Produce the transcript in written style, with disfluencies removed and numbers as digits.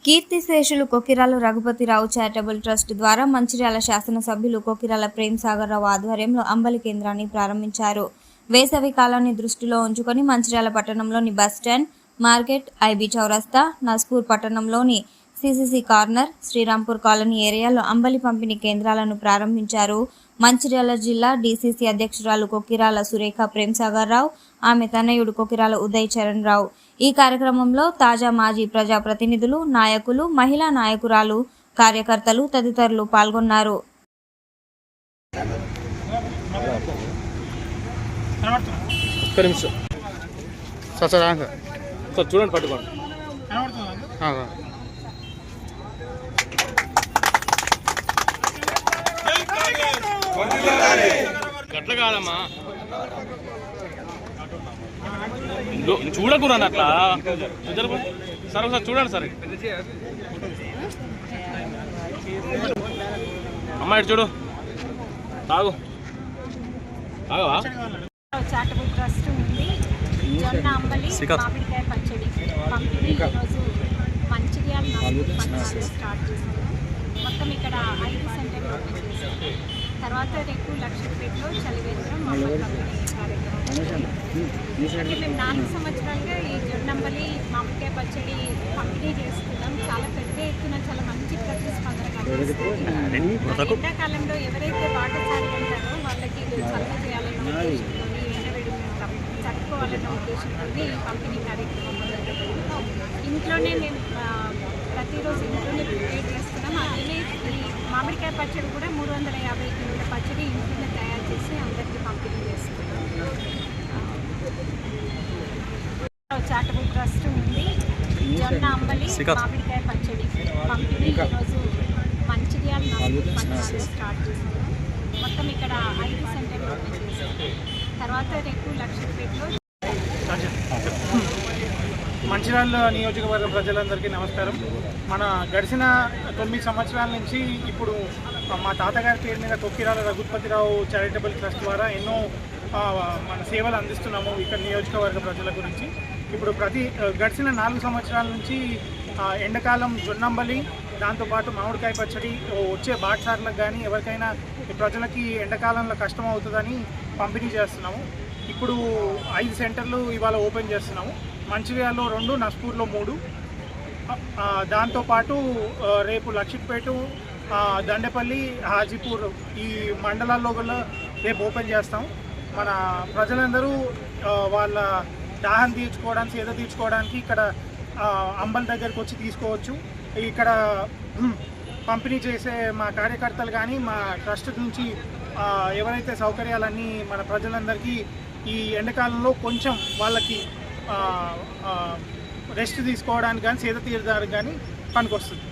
కీర్తిశేషులు Kokirala Raghupathi Rao charitable trust ద్వారా మంచిర్యాల శాసనసభ్యులు కొకిరాల ప్రేమ్ సాగర్ రావు ఆధ్వర్యంలో అంబలి కేంద్రాన్ని ప్రారంభించారు. వేసవి కాలాన్ని దృష్టిలో ఉంచుకొని మంచిర్యాల పట్టణంలోని బస్టాండ్, మార్కెట్, ఐబీ చౌరస్తా, నస్పూర్ పట్టణంలోని సిసిసి కార్నర్, శ్రీరాంపూర్ కాలనీ ఏరియాలో అంబలి పంపిణీ కేంద్రాలను ప్రారంభించారు. మంచిర్యాల జిల్లా డీసీసీ అధ్యక్షురాలు కొకిరాల సురేఖ ప్రేమ్ సాగర్ రావు, ఆమె తనయుడు కొకిరాల ఉదయ్ చరణ్ రావు. ఈ కార్యక్రమంలో తాజా మాజీ ప్రజాప్రతినిధులు, నాయకులు, మహిళా నాయకురాలు, కార్యకర్తలు తదితరులు పాల్గొన్నారు. చూడండి, పట్టుకోండి. గట్ల కాదమ్మా, చూడకురా అట్లా. సరే ఒకసారి చూడండి. సరే అమ్మాయి చూడు, తాగు తాగవా. చారిటబుల్ ట్రస్ట్ ఉంది. జొన్న అంబలి, మామిడికాయ పచ్చడి పంపిణీ ఈరోజు మంచిర్యాల స్టార్ట్ చేశారు. మొత్తం ఇక్కడ 5 సెంటర్లు ఓపెన్ చేశారు. తర్వాత రేపు లక్షపేటలో చలివేంద్రం పంపిణీ కార్యక్రమం. అంటే మేము 4 సంవత్సరాలుగా ఈ జొన్నంబలి, మామిడికాయ పచ్చడి పంపిణీ చేస్తున్నాం. చాలా పెద్ద ఎత్తున, చాలా మంచి ప్రతిస్పందన కనిపిస్తుంది. ఎండాకాలంలో ఎవరైతే బాటసారి ఉంటారో వాళ్ళకి చల్ల చేయాలన్న ఉద్దేశంతో, ఎండవేడి తట్టుకోవాలన్న ఉద్దేశంతో పంపిణీ కార్యక్రమం మొదలుపెట్టాము. ఇంట్లోనే మేము ప్రతిరోజు ఇంట్లోనే ప్రిపేర్ చేస్తున్నాం. అలానే ఈ మామిడికాయ పచ్చడి కూడా 350 కిలోల పచ్చడి ఇంట్లోనే తయారు చేసి అందరికీ పంపిణీ చేస్తున్నాం. చారిటబుల్ ట్రస్ట్ ఉంది. జొన్న అంబలి, మామిడికాయ పచ్చడి పంపిణీ ఈరోజు మంచిర్యాల స్టార్ట్ చేశారు. మొత్తం ఇక్కడ 5 సెంటర్లు ఓపెన్ చేశారు. తర్వాత రేపు లక్షపేటలో. మంచిర్యాల నియోజకవర్గ ప్రజలందరికీ నమస్కారం. మన గడిచిన 9 సంవత్సరాల నుంచి ఇప్పుడు మా తాతగారి పేరు మీద కొకిరాల రఘుపతిరావు చారిటబుల్ ట్రస్ట్ ద్వారా ఎన్నో మన సేవలు అందిస్తున్నాము ఇక్కడ నియోజకవర్గ ప్రజల గురించి. ఇప్పుడు గడిచిన 4 సంవత్సరాల నుంచి ఎండాకాలం జొన్నంబలి, దాంతోపాటు మామిడికాయ పచ్చడి వచ్చే బాటసార్లకు కానీ ఎవరికైనా ప్రజలకి ఎండాకాలంలో కష్టం అవుతుందని పంపిణీ చేస్తున్నాము. ఇప్పుడు 5 సెంటర్లు ఇవాళ ఓపెన్ చేస్తున్నాము. మంచిర్యాలలో 2, నస్పూర్లో 3. దాంతోపాటు రేపు లక్షిపేట, దండేపల్లి, హాజీపూర్ ఈ మండలాల్లో కూడా రేపు ఓపెన్ చేస్తాం. మన ప్రజలందరూ వాళ్ళ దాహం తీర్చుకోవడానికి, సేద తీర్చుకోవడానికి ఇక్కడ అంబల్ దగ్గరకు వచ్చి తీసుకోవచ్చు. ఇక్కడ పంపిణీ చేసే మా కార్యకర్తలు కానీ మా ట్రస్ట్ నుంచి ఎవరైతే సౌకర్యాలన్నీ మన ప్రజలందరికీ ఈ ఎండాకాలంలో కొంచెం వాళ్ళకి రెస్ట్ తీసుకోవడానికి కానీ, సేద తీరడానికి కానీ పనికొస్తుంది.